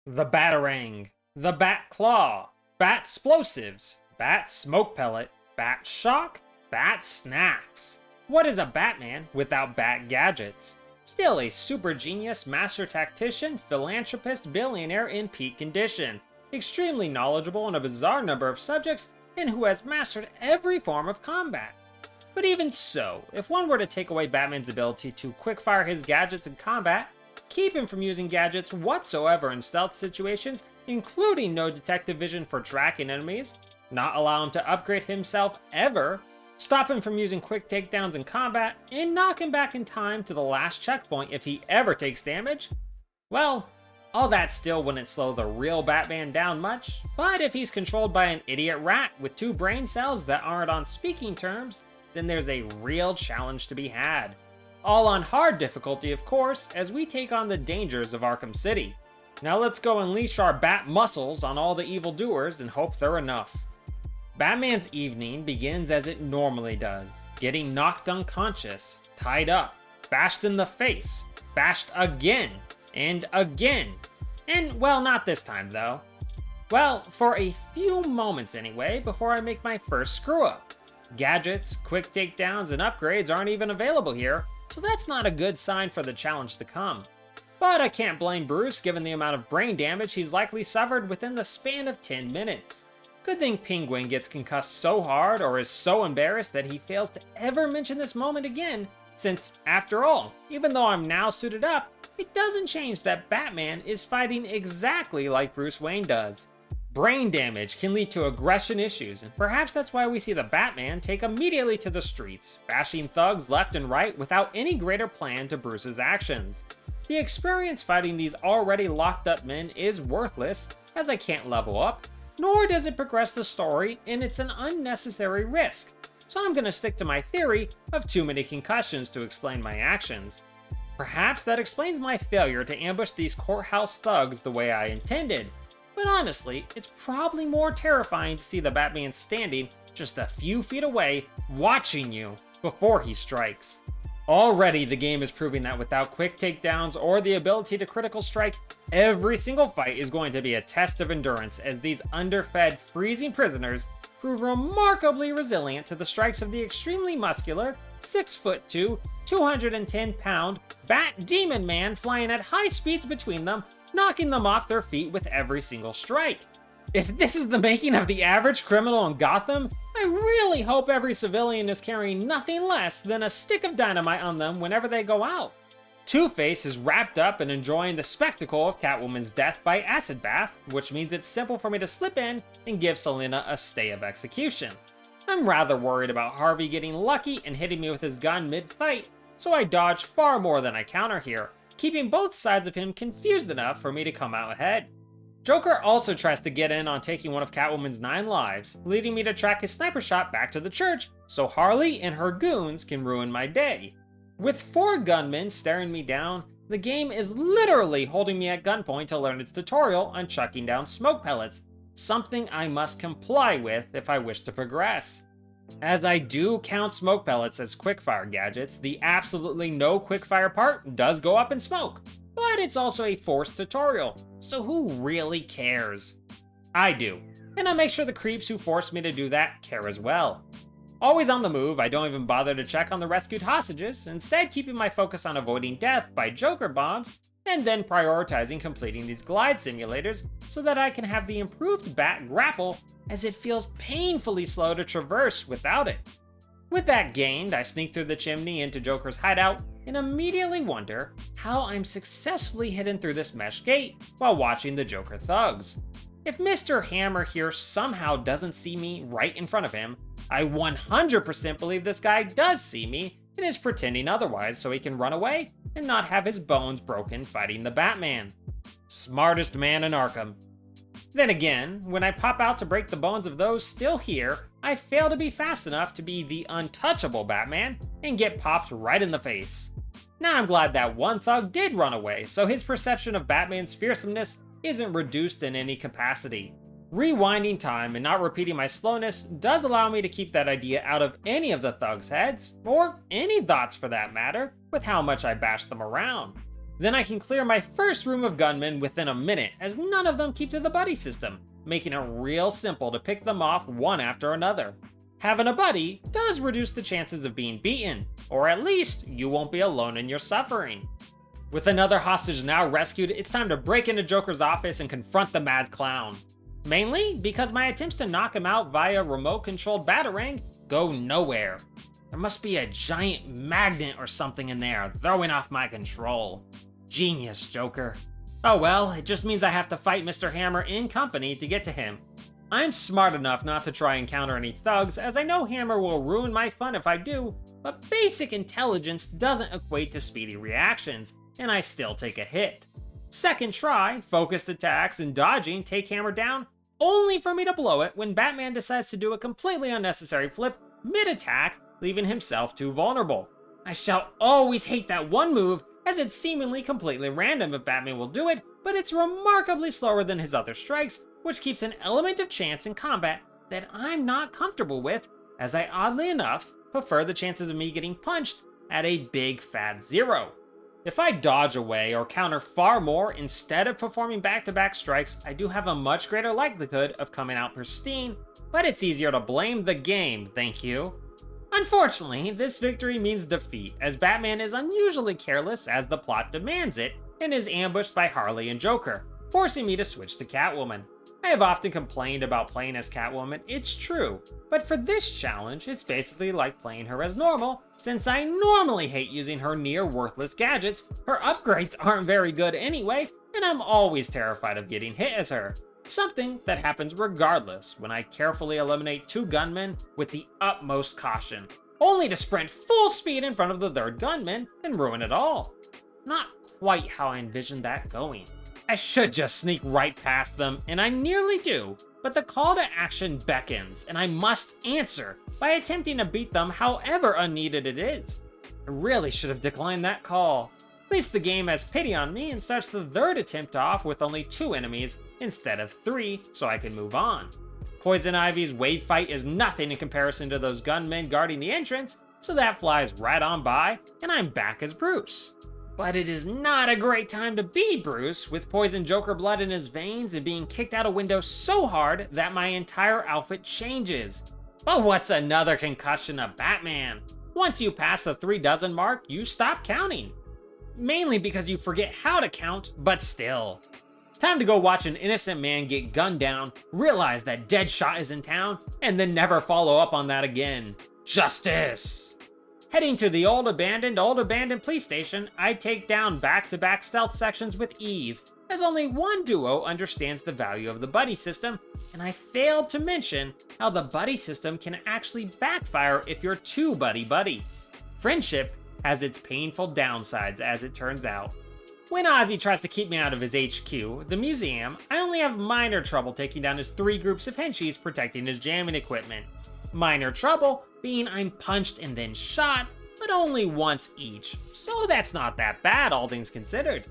The Batarang, the Bat Claw, Bat Explosives, Bat Smoke Pellet, Bat Shock, Bat Snacks. What is a Batman without Bat Gadgets? Still a super genius, master tactician, philanthropist, billionaire in peak condition, extremely knowledgeable on a bizarre number of subjects, and who has mastered every form of combat. But even so, if one were to take away Batman's ability to quickfire his gadgets in combat, keep him from using gadgets whatsoever in stealth situations, including no detective vision for tracking enemies, not allow him to upgrade himself ever, stop him from using quick takedowns in combat, and knock him back in time to the last checkpoint if he ever takes damage, well, all that still wouldn't slow the real Batman down much, but if he's controlled by an idiot rat with two brain cells that aren't on speaking terms, then there's a real challenge to be had. All on hard difficulty, of course, as we take on the dangers of Arkham City. Now let's go unleash our bat muscles on all the evildoers and hope they're enough. Batman's evening begins as it normally does, getting knocked unconscious, tied up, bashed in the face, bashed again, and again. And, well, not this time though. Well, for a few moments anyway, before I make my first screw up. Gadgets, quick takedowns, and upgrades aren't even available here, so that's not a good sign for the challenge to come. But I can't blame Bruce given the amount of brain damage he's likely suffered within the span of 10 minutes. Good thing Penguin gets concussed so hard or is so embarrassed that he fails to ever mention this moment again, since, after all, even though I'm now suited up, it doesn't change that Batman is fighting exactly like Bruce Wayne does. Brain damage can lead to aggression issues, and perhaps that's why we see the Batman take immediately to the streets, bashing thugs left and right without any greater plan to Bruce's actions. The experience fighting these already locked up men is worthless, as I can't level up, nor does it progress the story, and it's an unnecessary risk. So I'm gonna stick to my theory of too many concussions to explain my actions. Perhaps that explains my failure to ambush these courthouse thugs the way I intended. But honestly, it's probably more terrifying to see the Batman standing just a few feet away, watching you, before he strikes. Already the game is proving that without quick takedowns or the ability to critical strike, every single fight is going to be a test of endurance as these underfed, freezing prisoners prove remarkably resilient to the strikes of the extremely muscular, 6'2", 210-pound Bat Demon Man flying at high speeds between them, knocking them off their feet with every single strike. If this is the making of the average criminal in Gotham, I really hope every civilian is carrying nothing less than a stick of dynamite on them whenever they go out. Two-Face is wrapped up and enjoying the spectacle of Catwoman's death by acid bath, which means it's simple for me to slip in and give Selina a stay of execution. I'm rather worried about Harvey getting lucky and hitting me with his gun mid-fight, so I dodge far more than I counter here, keeping both sides of him confused enough for me to come out ahead. Joker also tries to get in on taking one of Catwoman's 9 lives, leading me to track his sniper shot back to the church so Harley and her goons can ruin my day. With 4 gunmen staring me down, the game is literally holding me at gunpoint to learn its tutorial on chucking down smoke pellets, something I must comply with if I wish to progress. As I do count smoke pellets as quickfire gadgets, the absolutely no quickfire part does go up in smoke, but it's also a forced tutorial, so who really cares? I do, and I make sure the creeps who forced me to do that care as well. Always on the move, I don't even bother to check on the rescued hostages, instead keeping my focus on avoiding death by Joker bombs, and then prioritizing completing these glide simulators so that I can have the improved bat grapple as it feels painfully slow to traverse without it. With that gained, I sneak through the chimney into Joker's hideout and immediately wonder how I'm successfully hidden through this mesh gate while watching the Joker thugs. If Mr. Hammer here somehow doesn't see me right in front of him, I 100% believe this guy does see me and is pretending otherwise so he can run away and not have his bones broken fighting the Batman. Smartest man in Arkham. Then again, when I pop out to break the bones of those still here, I fail to be fast enough to be the untouchable Batman and get popped right in the face. Now I'm glad that one thug did run away, so his perception of Batman's fearsomeness isn't reduced in any capacity. Rewinding time and not repeating my slowness does allow me to keep that idea out of any of the thugs' heads, or any thoughts for that matter, with how much I bash them around. Then I can clear my first room of gunmen within a minute, as none of them keep to the buddy system, making it real simple to pick them off one after another. Having a buddy does reduce the chances of being beaten, or at least you won't be alone in your suffering. With another hostage now rescued, it's time to break into Joker's office and confront the Mad Clown. Mainly because my attempts to knock him out via remote-controlled batarang go nowhere. There must be a giant magnet or something in there throwing off my control. Genius, Joker. Oh well, it just means I have to fight Mr. Hammer in company to get to him. I'm smart enough not to try and counter any thugs, as I know Hammer will ruin my fun if I do, but basic intelligence doesn't equate to speedy reactions, and I still take a hit. Second try, focused attacks, and dodging take Hammer down, only for me to blow it when Batman decides to do a completely unnecessary flip mid-attack, leaving himself too vulnerable. I shall always hate that one move, as it's seemingly completely random if Batman will do it, but it's remarkably slower than his other strikes, which keeps an element of chance in combat that I'm not comfortable with, as I oddly enough prefer the chances of me getting punched at a big fat 0. If I dodge away or counter far more instead of performing back-to-back strikes, I do have a much greater likelihood of coming out pristine, but it's easier to blame the game, thank you. Unfortunately, this victory means defeat, as Batman is unusually careless as the plot demands it, and is ambushed by Harley and Joker, forcing me to switch to Catwoman. I have often complained about playing as Catwoman, it's true, but for this challenge, it's basically like playing her as normal, since I normally hate using her near-worthless gadgets, her upgrades aren't very good anyway, and I'm always terrified of getting hit as her. Something that happens regardless when I carefully eliminate 2 gunmen with the utmost caution, only to sprint full speed in front of the 3rd gunman and ruin it all. Not quite how I envisioned that going. I should just sneak right past them, and I nearly do, but the call to action beckons, and I must answer by attempting to beat them however unneeded it is. I really should have declined that call. At least the game has pity on me and starts the 3rd attempt off with only 2 enemies instead of 3, so I can move on. Poison Ivy's wave fight is nothing in comparison to those gunmen guarding the entrance, so that flies right on by, and I'm back as Bruce. But it is not a great time to be Bruce, with poison Joker blood in his veins and being kicked out a window so hard that my entire outfit changes. But what's another concussion of Batman? Once you pass the 3 dozen mark, you stop counting. Mainly because you forget how to count, but still. Time to go watch an innocent man get gunned down, realize that Deadshot is in town, and then never follow up on that again. Justice! Heading to the old abandoned police station, I take down back-to-back stealth sections with ease, as only one duo understands the value of the buddy system, and I failed to mention how the buddy system can actually backfire if you're too buddy-buddy. Friendship has its painful downsides, as it turns out. When Ozzy tries to keep me out of his HQ, the museum, I only have minor trouble taking down his 3 groups of henchies protecting his jamming equipment. Minor trouble being I'm punched and then shot, but only once each, so that's not that bad, all things considered.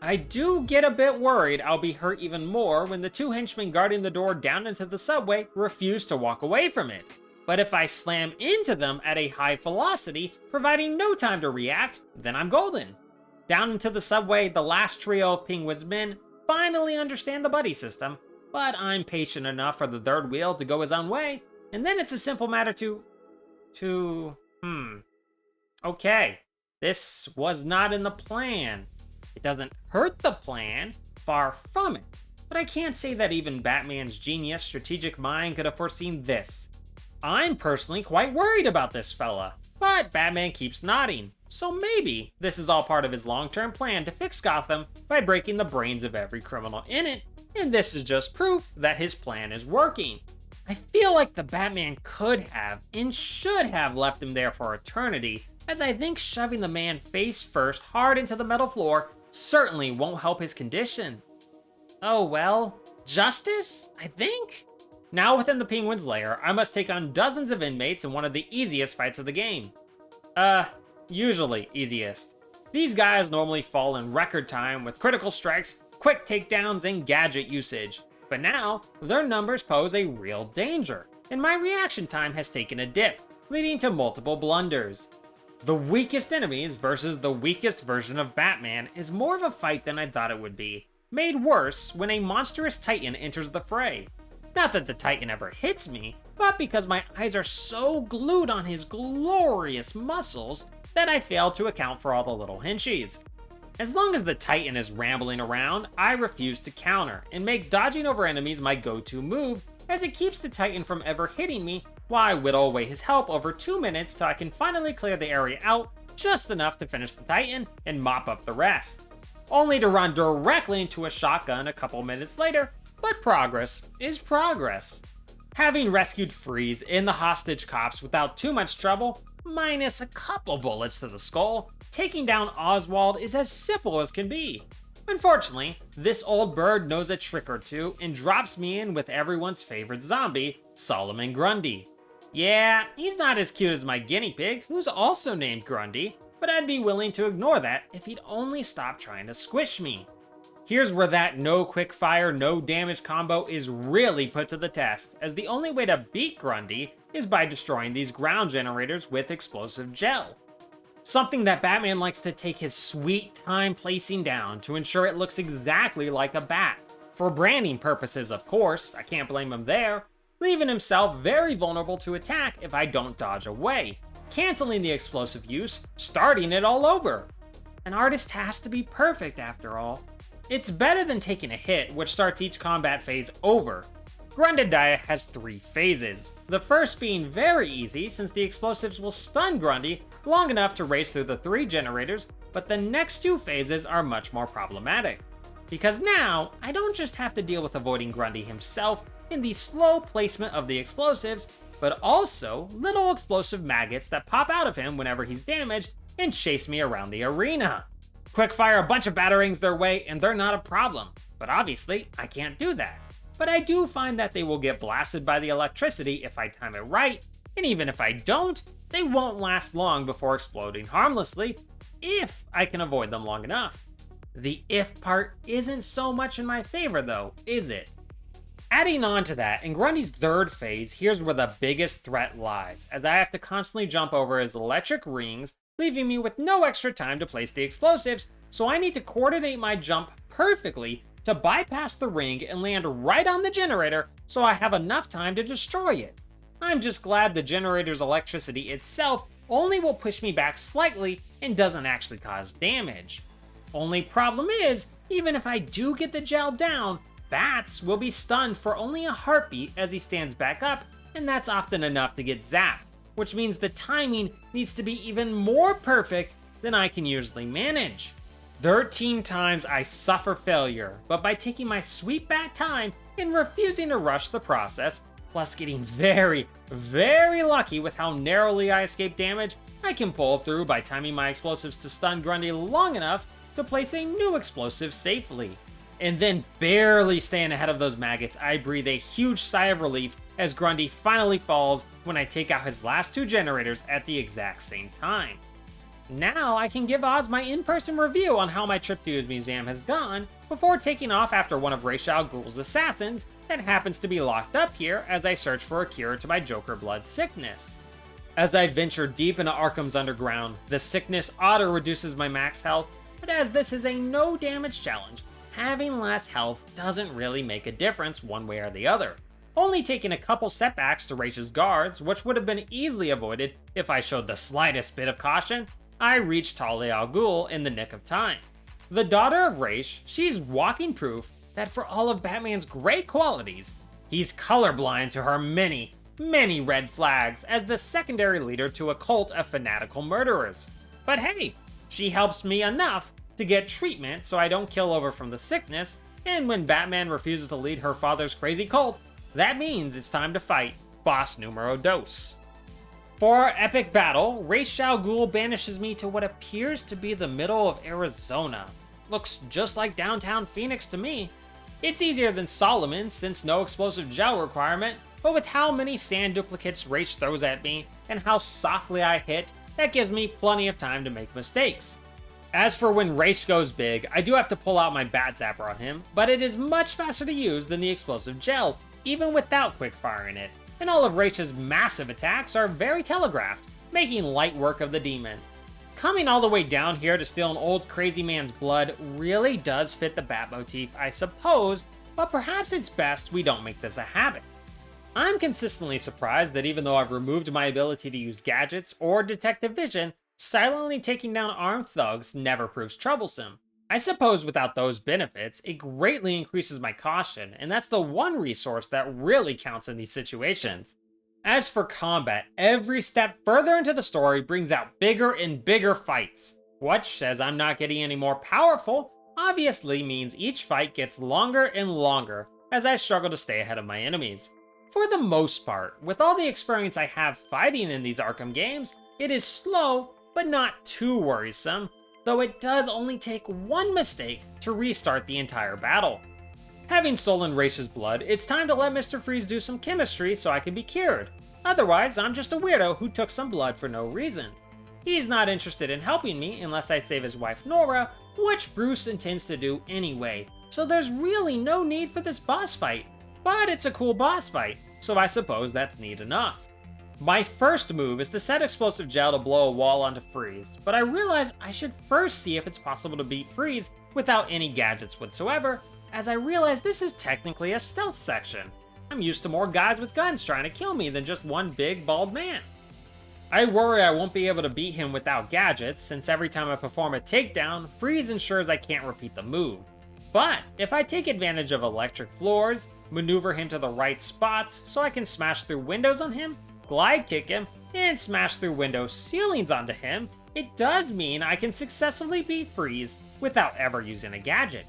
I do get a bit worried I'll be hurt even more when the 2 henchmen guarding the door down into the subway refuse to walk away from it. But if I slam into them at a high velocity, providing no time to react, then I'm golden. Down into the subway, the last trio of Penguin's men finally understand the buddy system, but I'm patient enough for the 3rd wheel to go his own way, and then it's a simple matter Okay, this was not in the plan. It doesn't hurt the plan, far from it, but I can't say that even Batman's genius strategic mind could have foreseen this. I'm personally quite worried about this fella, but Batman keeps nodding, so maybe this is all part of his long-term plan to fix Gotham by breaking the brains of every criminal in it, and this is just proof that his plan is working. I feel like the Batman could have and should have left him there for eternity, as I think shoving the man face first hard into the metal floor certainly won't help his condition. Oh well, justice, I think? Now within the Penguin's lair, I must take on dozens of inmates in one of the easiest fights of the game. Usually easiest. These guys normally fall in record time with critical strikes, quick takedowns, and gadget usage. But now, their numbers pose a real danger, and my reaction time has taken a dip, leading to multiple blunders. The weakest enemies versus the weakest version of Batman is more of a fight than I thought it would be, made worse when a monstrous Titan enters the fray. Not that the Titan ever hits me, but because my eyes are so glued on his glorious muscles that I fail to account for all the little henchies. As long as the Titan is rambling around, I refuse to counter, and make dodging over enemies my go-to move, as it keeps the Titan from ever hitting me while I whittle away his help over 2 minutes till I can finally clear the area out just enough to finish the Titan and mop up the rest. Only to run directly into a shotgun a couple minutes later, but progress is progress. Having rescued Freeze and the hostage cops without too much trouble, minus a couple bullets to the skull, taking down Oswald is as simple as can be. Unfortunately, this old bird knows a trick or two and drops me in with everyone's favorite zombie, Solomon Grundy. Yeah, he's not as cute as my guinea pig, who's also named Grundy, but I'd be willing to ignore that if he'd only stop trying to squish me. Here's where that no quick fire, no damage combo is really put to the test, as the only way to beat Grundy is by destroying these ground generators with explosive gel. Something that Batman likes to take his sweet time placing down to ensure it looks exactly like a bat. For branding purposes, of course, I can't blame him there, leaving himself very vulnerable to attack if I don't dodge away, canceling the explosive use, starting it all over. An artist has to be perfect after all. It's better than taking a hit, which starts each combat phase over. Grundy has 3 phases, the first being very easy since the explosives will stun Grundy long enough to race through the 3 generators, but the next 2 phases are much more problematic. Because now, I don't just have to deal with avoiding Grundy himself in the slow placement of the explosives, but also little explosive maggots that pop out of him whenever he's damaged and chase me around the arena. Quickfire a bunch of batarangs their way and they're not a problem, but obviously I can't do that. But I do find that they will get blasted by the electricity if I time it right, and even if I don't, they won't last long before exploding harmlessly, if I can avoid them long enough. The if part isn't so much in my favor though, is it? Adding on to that, in Grundy's 3rd phase, here's where the biggest threat lies, as I have to constantly jump over his electric rings, leaving me with no extra time to place the explosives, so I need to coordinate my jump perfectly to bypass the ring and land right on the generator so I have enough time to destroy it. I'm just glad the generator's electricity itself only will push me back slightly and doesn't actually cause damage. Only problem is, even if I do get the gel down, Bats will be stunned for only a heartbeat as he stands back up, and that's often enough to get zapped, which means the timing needs to be even more perfect than I can usually manage. 13 times I suffer failure, but by taking my sweet bat time and refusing to rush the process, plus getting very, very lucky with how narrowly I escape damage, I can pull through by timing my explosives to stun Grundy long enough to place a new explosive safely. And then barely staying ahead of those maggots, I breathe a huge sigh of relief as Grundy finally falls when I take out his last 2 generators at the exact same time. Now I can give Oz my in-person review on how my trip to his museum has gone, before taking off after one of Ra's al Ghul's assassins that happens to be locked up here as I search for a cure to my Joker blood sickness. As I venture deep into Arkham's underground, the sickness auto reduces my max health, but as this is a no damage challenge, having less health doesn't really make a difference one way or the other. Only taking a couple setbacks to Ra's guards, which would have been easily avoided if I showed the slightest bit of caution, I reached Talia al Ghul in the nick of time. The daughter of Ra's, she's walking proof that for all of Batman's great qualities, he's colorblind to her many, many red flags as the secondary leader to a cult of fanatical murderers. But hey, she helps me enough to get treatment so I don't kill over from the sickness, and when Batman refuses to lead her father's crazy cult, that means it's time to fight boss numero dos. For our epic battle, Ra's al Ghul banishes me to what appears to be the middle of Arizona. Looks just like downtown Phoenix to me. It's easier than Solomon since no explosive gel requirement, but with how many sand duplicates Ra's throws at me and how softly I hit, that gives me plenty of time to make mistakes. As for when Ra's goes big, I do have to pull out my Bat Zapper on him, but it is much faster to use than the explosive gel, even without quickfire in it, and all of Ra's massive attacks are very telegraphed, making light work of the demon. Coming all the way down here to steal an old crazy man's blood really does fit the Bat motif, I suppose, but perhaps it's best we don't make this a habit. I'm consistently surprised that even though I've removed my ability to use gadgets or detective vision, silently taking down armed thugs never proves troublesome. I suppose without those benefits, it greatly increases my caution, and that's the one resource that really counts in these situations. As for combat, every step further into the story brings out bigger and bigger fights, which, as I'm not getting any more powerful, obviously means each fight gets longer and longer as I struggle to stay ahead of my enemies. For the most part, with all the experience I have fighting in these Arkham games, it is slow, but not too worrisome, though it does only take one mistake to restart the entire battle. Having stolen Raish's blood, it's time to let Mr. Freeze do some chemistry so I can be cured. Otherwise, I'm just a weirdo who took some blood for no reason. He's not interested in helping me unless I save his wife Nora, which Bruce intends to do anyway, so there's really no need for this boss fight. But it's a cool boss fight, so I suppose that's neat enough. My first move is to set explosive gel to blow a wall onto Freeze, but I realize I should first see if it's possible to beat Freeze without any gadgets whatsoever, as I realize this is technically a stealth section. I'm used to more guys with guns trying to kill me than just one big bald man. I worry I won't be able to beat him without gadgets, since every time I perform a takedown, Freeze ensures I can't repeat the move. But if I take advantage of electric floors, maneuver him to the right spots so I can smash through windows on him, glide kick him, and smash through window ceilings onto him, it does mean I can successfully beat Freeze without ever using a gadget.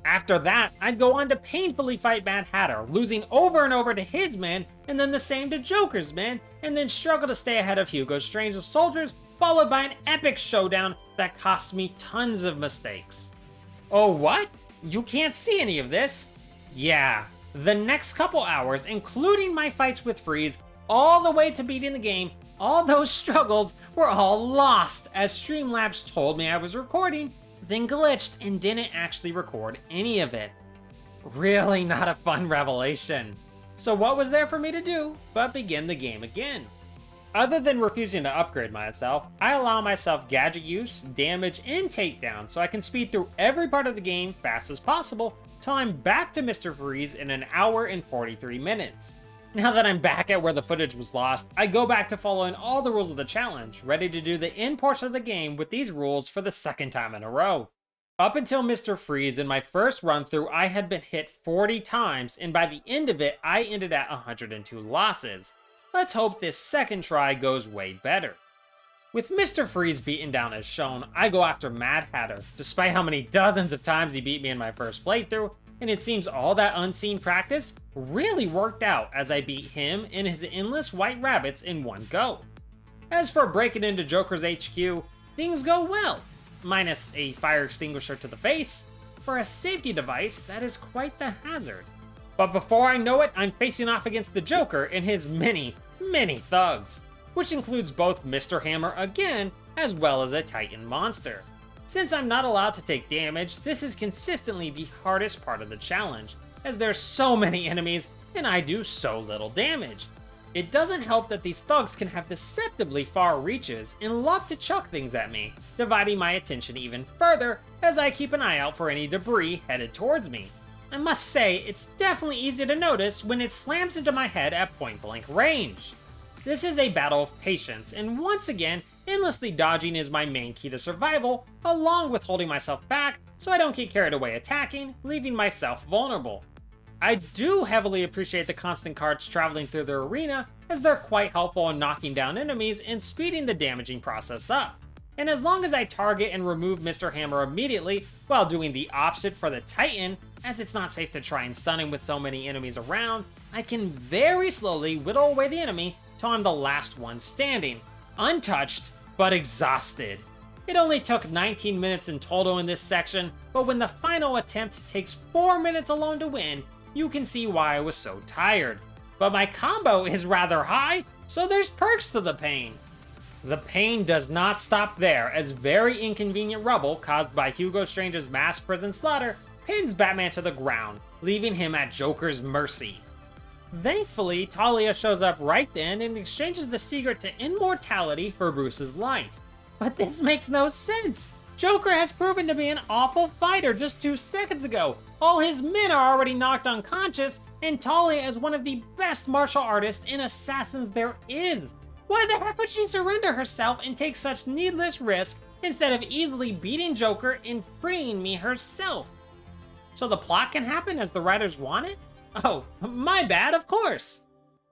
After that, I'd go on to painfully fight Mad Hatter, losing over and over to his men, and then the same to Joker's men, and then struggle to stay ahead of Hugo Strange's soldiers, followed by an epic showdown that costs me tons of mistakes. Oh what? You can't see any of this? Yeah, the next couple hours, including my fights with Freeze, all the way to beating the game, all those struggles were all lost as Streamlabs told me I was recording, then glitched and didn't actually record any of it. Really not a fun revelation. So what was there for me to do but begin the game again? Other than refusing to upgrade myself, I allow myself gadget use, damage, and takedown so I can speed through every part of the game fast as possible till I'm back to Mr. Freeze in an hour and 43 minutes. Now that I'm back at where the footage was lost, I go back to following all the rules of the challenge, ready to do the end portion of the game with these rules for the second time in a row. Up until Mr. Freeze, in my first run through, I had been hit 40 times, and by the end of it, I ended at 102 losses. Let's hope this second try goes way better. With Mr. Freeze beaten down as shown, I go after Mad Hatter, despite how many dozens of times he beat me in my first playthrough, and it seems all that unseen practice really worked out as I beat him and his endless white rabbits in one go. As for breaking into Joker's HQ, things go well, minus a fire extinguisher to the face. For a safety device, that is quite the hazard. But before I know it, I'm facing off against the Joker and his many thugs, which includes both Mr. Hammer again, as well as a Titan monster. Since I'm not allowed to take damage, this is consistently the hardest part of the challenge, as there's so many enemies and I do so little damage. It doesn't help that these thugs can have deceptively far reaches and love to chuck things at me, dividing my attention even further as I keep an eye out for any debris headed towards me. I must say, it's definitely easy to notice when it slams into my head at point blank range. This is a battle of patience, and once again, endlessly dodging is my main key to survival, along with holding myself back so I don't get carried away attacking, leaving myself vulnerable. I do heavily appreciate the constant carts traveling through the arena, as they're quite helpful in knocking down enemies and speeding the damaging process up. And as long as I target and remove Mr. Hammer immediately, while doing the opposite for the Titan, as it's not safe to try and stun him with so many enemies around, I can very slowly whittle away the enemy till I'm the last one standing, untouched, but exhausted. It only took 19 minutes in total in this section, but when the final attempt takes 4 minutes alone to win, you can see why I was so tired. But my combo is rather high, so there's perks to the pain. The pain does not stop there, as very inconvenient rubble caused by Hugo Strange's mass prison slaughter pins Batman to the ground, leaving him at Joker's mercy. Thankfully, Talia shows up right then and exchanges the secret to immortality for Bruce's life. But this makes no sense! Joker has proven to be an awful fighter just 2 seconds ago. All his men are already knocked unconscious, and Talia is one of the best martial artists and assassins there is. Why the heck would she surrender herself and take such needless risk instead of easily beating Joker and freeing me herself? So the plot can happen as the writers want it? Oh, my bad, of course.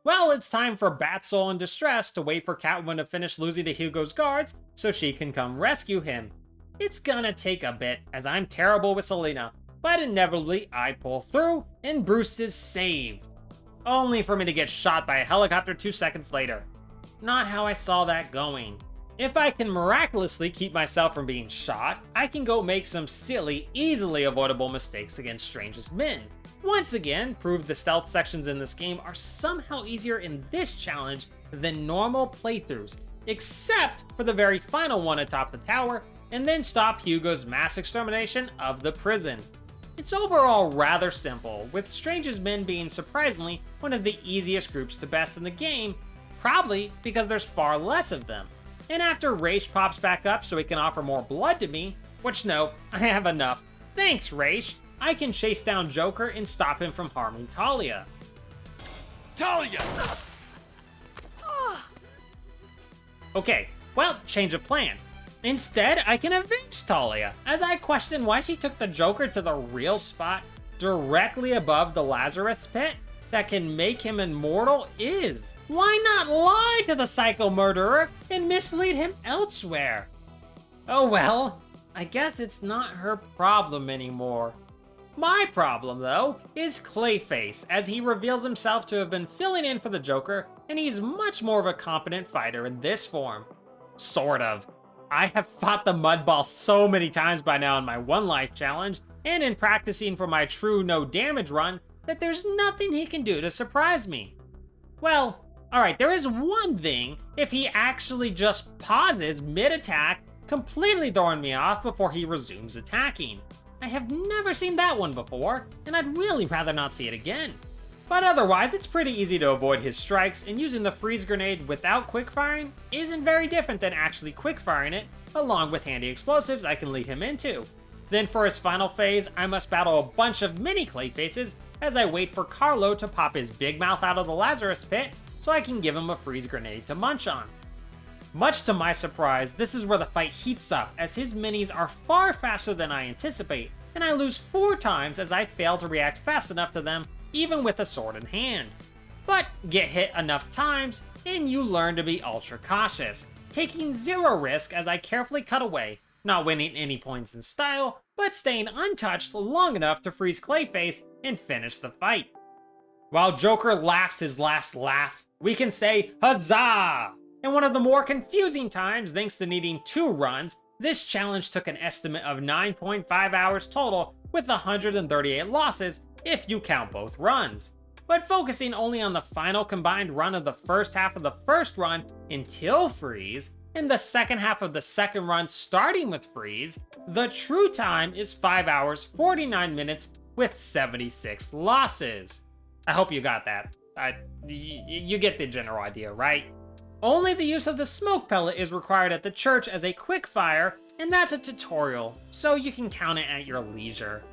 Well, it's time for Bat-Soul in distress to wait for Catwoman to finish losing to Hugo's guards so she can come rescue him. It's gonna take a bit, as I'm terrible with Selina, but inevitably I pull through and Bruce is saved. Only for me to get shot by a helicopter 2 seconds later. Not how I saw that going. If I can miraculously keep myself from being shot, I can go make some silly, easily avoidable mistakes against strangest men. Once again, prove the stealth sections in this game are somehow easier in this challenge than normal playthroughs, except for the very final one atop the tower, and then stop Hugo's mass extermination of the prison. It's overall rather simple, with strangest men being surprisingly one of the easiest groups to best in the game, probably because there's far less of them. And after Raish pops back up so he can offer more blood to me, which no, I have enough. Thanks, Raish. I can chase down Joker and stop him from harming Talia. Talia! Okay, well, change of plans. Instead, I can avenge Talia, as I question why she took the Joker to the real spot directly above the Lazarus pit that can make him immortal is. Why not lie to the psycho murderer and mislead him elsewhere? Oh well, I guess it's not her problem anymore. My problem, though, is Clayface, as he reveals himself to have been filling in for the Joker, and he's much more of a competent fighter in this form. Sort of. I have fought the Mudball so many times by now in my one life challenge, and in practicing for my true no damage run, that there's nothing he can do to surprise me. Well, alright, there is one thing if he actually just pauses mid-attack, completely throwing me off before he resumes attacking. I have never seen that one before, and I'd really rather not see it again. But otherwise, it's pretty easy to avoid his strikes, and using the freeze grenade without quickfiring isn't very different than actually quickfiring it, along with handy explosives I can lead him into. Then for his final phase, I must battle a bunch of mini Clayfaces as I wait for Carlo to pop his big mouth out of the Lazarus pit so I can give him a freeze grenade to munch on. Much to my surprise, this is where the fight heats up, as his minis are far faster than I anticipate, and I lose 4 times as I fail to react fast enough to them, even with a sword in hand. But get hit enough times, and you learn to be ultra cautious, taking 0 risk as I carefully cut away, not winning any points in style, but staying untouched long enough to freeze Clayface and finish the fight. While Joker laughs his last laugh, we can say huzzah! In one of the more confusing times, thanks to needing 2 runs, this challenge took an estimate of 9.5 hours total, with 138 losses if you count both runs. But focusing only on the final combined run of the first half of the first run until freeze, and the second half of the second run starting with freeze, the true time is 5 hours 49 minutes with 76 losses. I hope you got that. You get the general idea, right? Only the use of the smoke pellet is required at the church as a quick fire, and that's a tutorial, so you can count it at your leisure.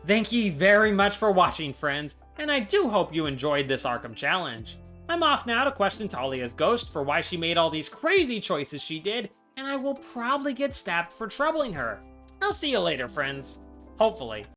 Thank you very much for watching, friends, and I do hope you enjoyed this Arkham challenge. I'm off now to question Talia's ghost for why she made all these crazy choices she did, and I will probably get stabbed for troubling her. I'll see you later, friends. Hopefully.